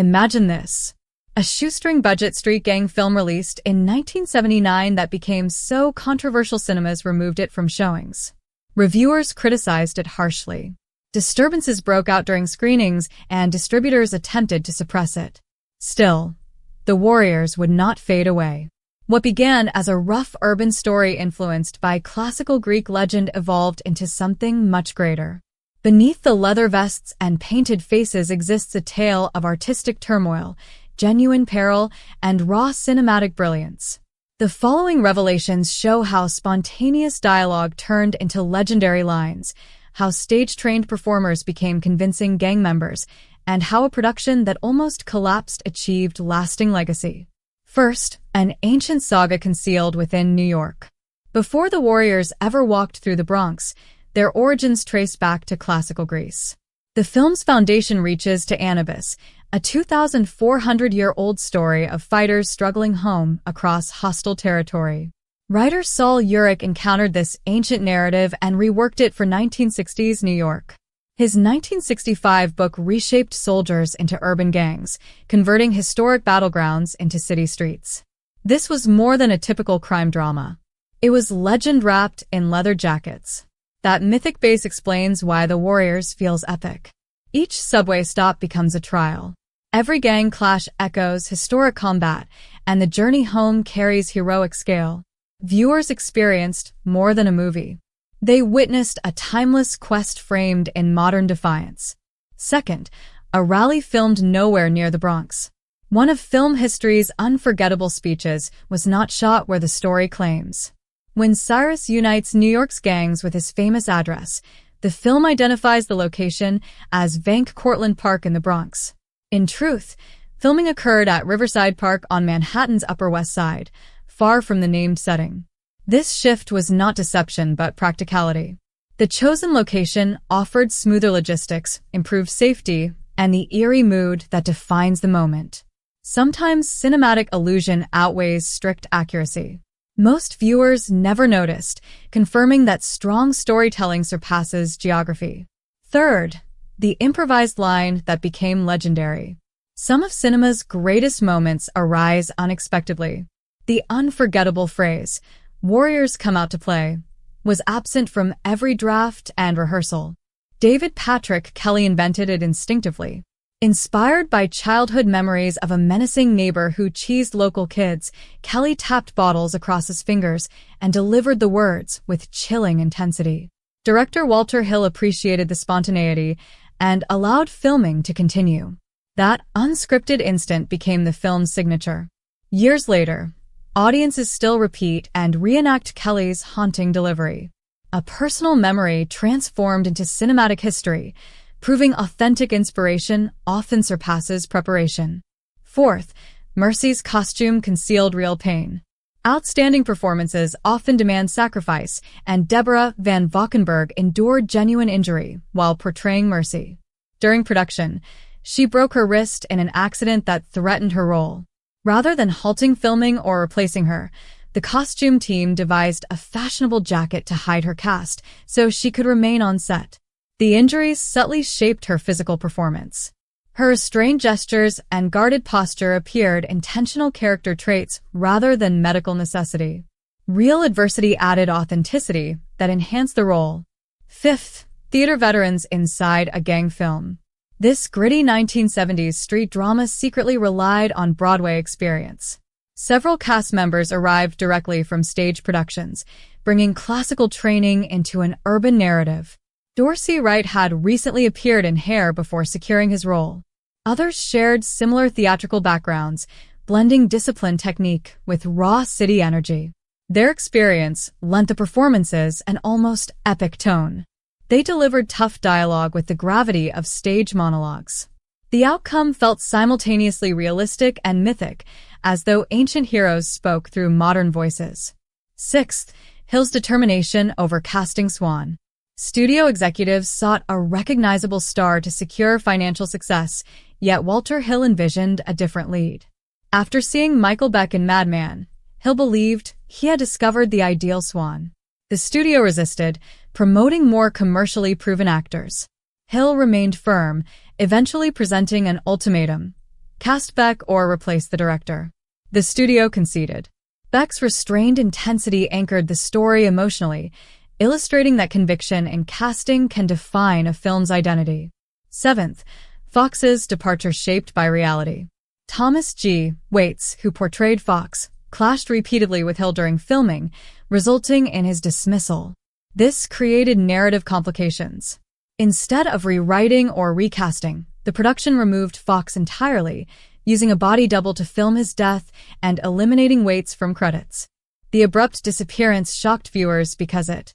Imagine this. A shoestring budget street gang film released in 1979 that became so controversial cinemas removed it from showings. Reviewers criticized it harshly. Disturbances broke out during screenings, and distributors attempted to suppress it. Still, The Warriors would not fade away. What began as a rough urban story influenced by classical Greek legend evolved into something much greater. Beneath the leather vests and painted faces exists a tale of artistic turmoil, genuine peril, and raw cinematic brilliance. The following revelations show how spontaneous dialogue turned into legendary lines, how stage-trained performers became convincing gang members, and how a production that almost collapsed achieved lasting legacy. First, an ancient saga concealed within New York. Before the Warriors ever walked through the Bronx, their origins trace back to classical Greece. The film's foundation reaches to Anubis, a 2,400-year-old story of fighters struggling home across hostile territory. Writer Saul Urich encountered this ancient narrative and reworked it for 1960s New York. His 1965 book reshaped soldiers into urban gangs, converting historic battlegrounds into city streets. This was more than a typical crime drama. It was legend wrapped in leather jackets. That mythic base explains why The Warriors feels epic. Each subway stop becomes a trial. Every gang clash echoes historic combat, and the journey home carries heroic scale. Viewers experienced more than a movie. They witnessed a timeless quest framed in modern defiance. Second, a rally filmed nowhere near the Bronx. One of film history's unforgettable speeches was not shot where the story claims. When Cyrus unites New York's gangs with his famous address, the film identifies the location as Vank Cortlandt Park in the Bronx. In truth, filming occurred at Riverside Park on Manhattan's Upper West Side, far from the named setting. This shift was not deception but practicality. The chosen location offered smoother logistics, improved safety, and the eerie mood that defines the moment. Sometimes cinematic illusion outweighs strict accuracy. Most viewers never noticed, confirming that strong storytelling surpasses geography. Third, the improvised line that became legendary. Some of cinema's greatest moments arise unexpectedly. The unforgettable phrase, "Warriors come out to play," was absent from every draft and rehearsal. David Patrick Kelly invented it instinctively. Inspired by childhood memories of a menacing neighbor who cheesed local kids, Kelly tapped bottles across his fingers and delivered the words with chilling intensity. Director Walter Hill appreciated the spontaneity and allowed filming to continue. That unscripted instant became the film's signature. Years later, audiences still repeat and reenact Kelly's haunting delivery. A personal memory transformed into cinematic history, proving authentic inspiration often surpasses preparation. Fourth, Mercy's costume concealed real pain. Outstanding performances often demand sacrifice, and Deborah Van Valkenburg endured genuine injury while portraying Mercy. During production, she broke her wrist in an accident that threatened her role. Rather than halting filming or replacing her, the costume team devised a fashionable jacket to hide her cast so she could remain on set. The injuries subtly shaped her physical performance. Her restrained gestures and guarded posture appeared intentional character traits rather than medical necessity. Real adversity added authenticity that enhanced the role. Fifth, theater veterans inside a gang film. This gritty 1970s street drama secretly relied on Broadway experience. Several cast members arrived directly from stage productions, bringing classical training into an urban narrative. Dorsey Wright had recently appeared in Hair before securing his role. Others shared similar theatrical backgrounds, blending disciplined technique with raw city energy. Their experience lent the performances an almost epic tone. They delivered tough dialogue with the gravity of stage monologues. The outcome felt simultaneously realistic and mythic, as though ancient heroes spoke through modern voices. Sixth, Hill's determination over casting Swan. Studio executives sought a recognizable star to secure financial success, yet Walter Hill envisioned a different lead. After seeing Michael Beck in Mad Men, Hill believed he had discovered the ideal Swan. The studio resisted, promoting more commercially proven actors. Hill remained firm, eventually presenting an ultimatum: Cast Beck or replace the director. The studio conceded. Beck's restrained intensity anchored the story emotionally, illustrating that conviction and casting can define a film's identity. 7th, Fox's departure shaped by reality. Thomas G. Waits, who portrayed Fox, clashed repeatedly with Hill during filming, resulting in his dismissal. This created narrative complications. Instead of rewriting or recasting, the production removed Fox entirely, using a body double to film his death and eliminating Waits from credits. The abrupt disappearance shocked viewers because it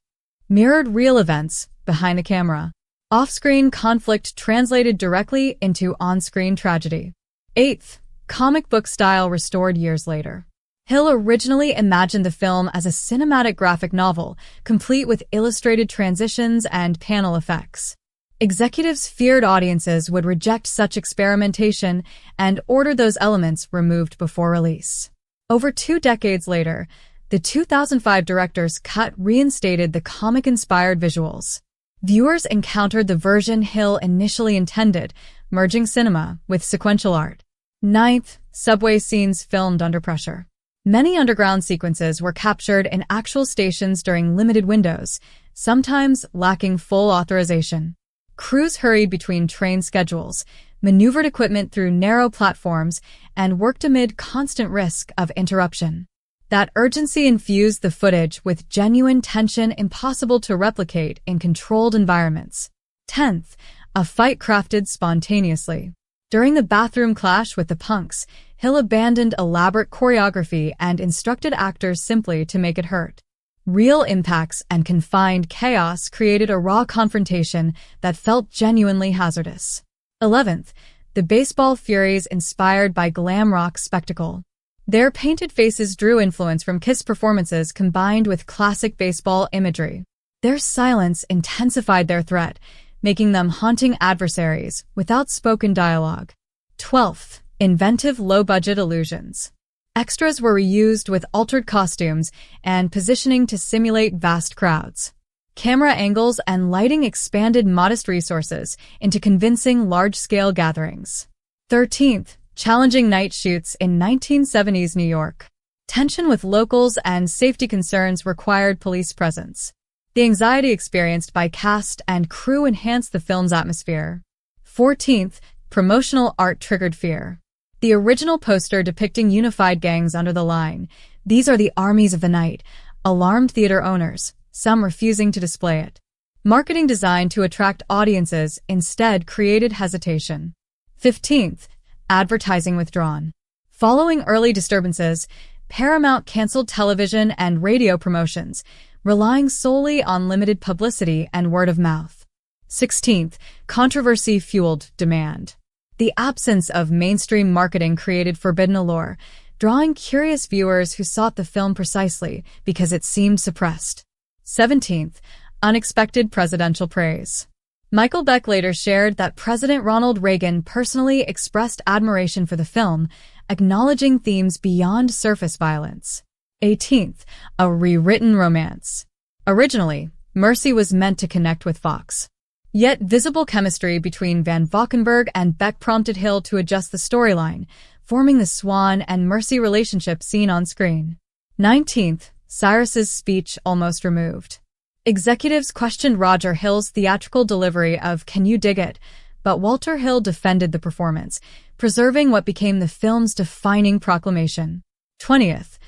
mirrored real events behind the camera. Off-screen conflict translated directly into on-screen tragedy. 8th, comic book style restored years later. Hill originally imagined the film as a cinematic graphic novel, complete with illustrated transitions and panel effects. Executives feared audiences would reject such experimentation and ordered those elements removed before release. Over 2 decades later, the 2005 director's cut reinstated the comic-inspired visuals. Viewers encountered the version Hill initially intended, merging cinema with sequential art. 9th, subway scenes filmed under pressure. Many underground sequences were captured in actual stations during limited windows, sometimes lacking full authorization. Crews hurried between train schedules, maneuvered equipment through narrow platforms, and worked amid constant risk of interruption. That urgency infused the footage with genuine tension impossible to replicate in controlled environments. 10th, a fight crafted spontaneously. During the bathroom clash with the punks, Hill abandoned elaborate choreography and instructed actors simply to make it hurt. Real impacts and confined chaos created a raw confrontation that felt genuinely hazardous. 11th, the baseball furies inspired by glam rock spectacle. Their painted faces drew influence from Kiss performances combined with classic baseball imagery. Their silence intensified their threat, making them haunting adversaries without spoken dialogue. 12th, inventive low-budget illusions. Extras were reused with altered costumes and positioning to simulate vast crowds. Camera angles and lighting expanded modest resources into convincing large-scale gatherings. 13th, challenging night shoots in 1970s New York. Tension with locals and safety concerns required police presence. The anxiety experienced by cast and crew enhanced the film's atmosphere. 14th, promotional art triggered fear. The original poster depicting unified gangs under the line, "These are the armies of the night," alarmed theater owners, some refusing to display it. Marketing designed to attract audiences instead created hesitation. 15th, advertising withdrawn. Following early disturbances, Paramount canceled television and radio promotions, relying solely on limited publicity and word of mouth. 16th, controversy fueled demand. The absence of mainstream marketing created forbidden allure, drawing curious viewers who sought the film precisely because it seemed suppressed. 17th, unexpected presidential praise. Michael Beck later shared that President Ronald Reagan personally expressed admiration for the film, acknowledging themes beyond surface violence. 18th, a rewritten romance. Originally, Mercy was meant to connect with Fox. Yet visible chemistry between Van Valkenburg and Beck prompted Hill to adjust the storyline, forming the Swan and Mercy relationship seen on screen. 19th, Cyrus's speech almost removed. Executives questioned Roger Hill's theatrical delivery of "Can You Dig It?", but Walter Hill defended the performance, preserving what became the film's defining proclamation. 20th,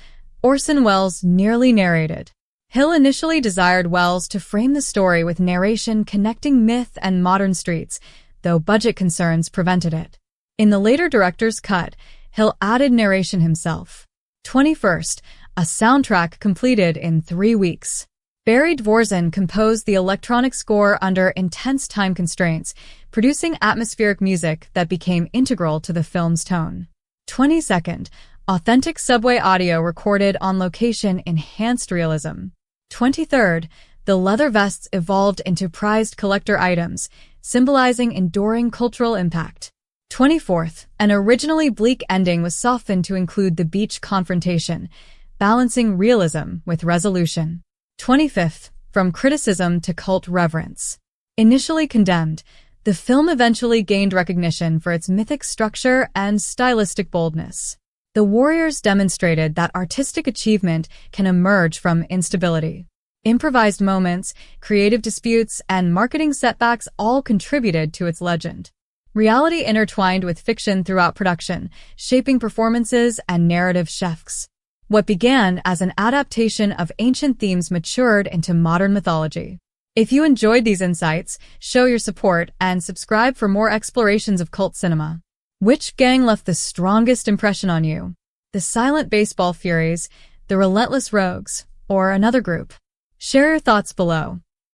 Orson Welles nearly narrated. Hill initially desired Welles to frame the story with narration connecting myth and modern streets, though budget concerns prevented it. In the later director's cut, Hill added narration himself. 21st, a soundtrack completed in 3 weeks. Barry Dvorak composed the electronic score under intense time constraints, producing atmospheric music that became integral to the film's tone. 22nd, authentic subway audio recorded on location enhanced realism. 23rd, the leather vests evolved into prized collector items, symbolizing enduring cultural impact. 24th, an originally bleak ending was softened to include the beach confrontation, balancing realism with resolution. 25th, from criticism to cult reverence. Initially condemned, The film eventually gained recognition for its mythic structure and stylistic boldness. The Warriors demonstrated that artistic achievement can emerge from instability. Improvised moments, creative disputes, and marketing setbacks all contributed to its legend. Reality intertwined with fiction throughout production, shaping performances and narrative shifts. What began as an adaptation of ancient themes matured into modern mythology. If you enjoyed these insights, show your support and subscribe for more explorations of cult cinema. Which gang left the strongest impression on you? The Silent Baseball Furies, the Relentless Rogues, or another group? Share your thoughts below.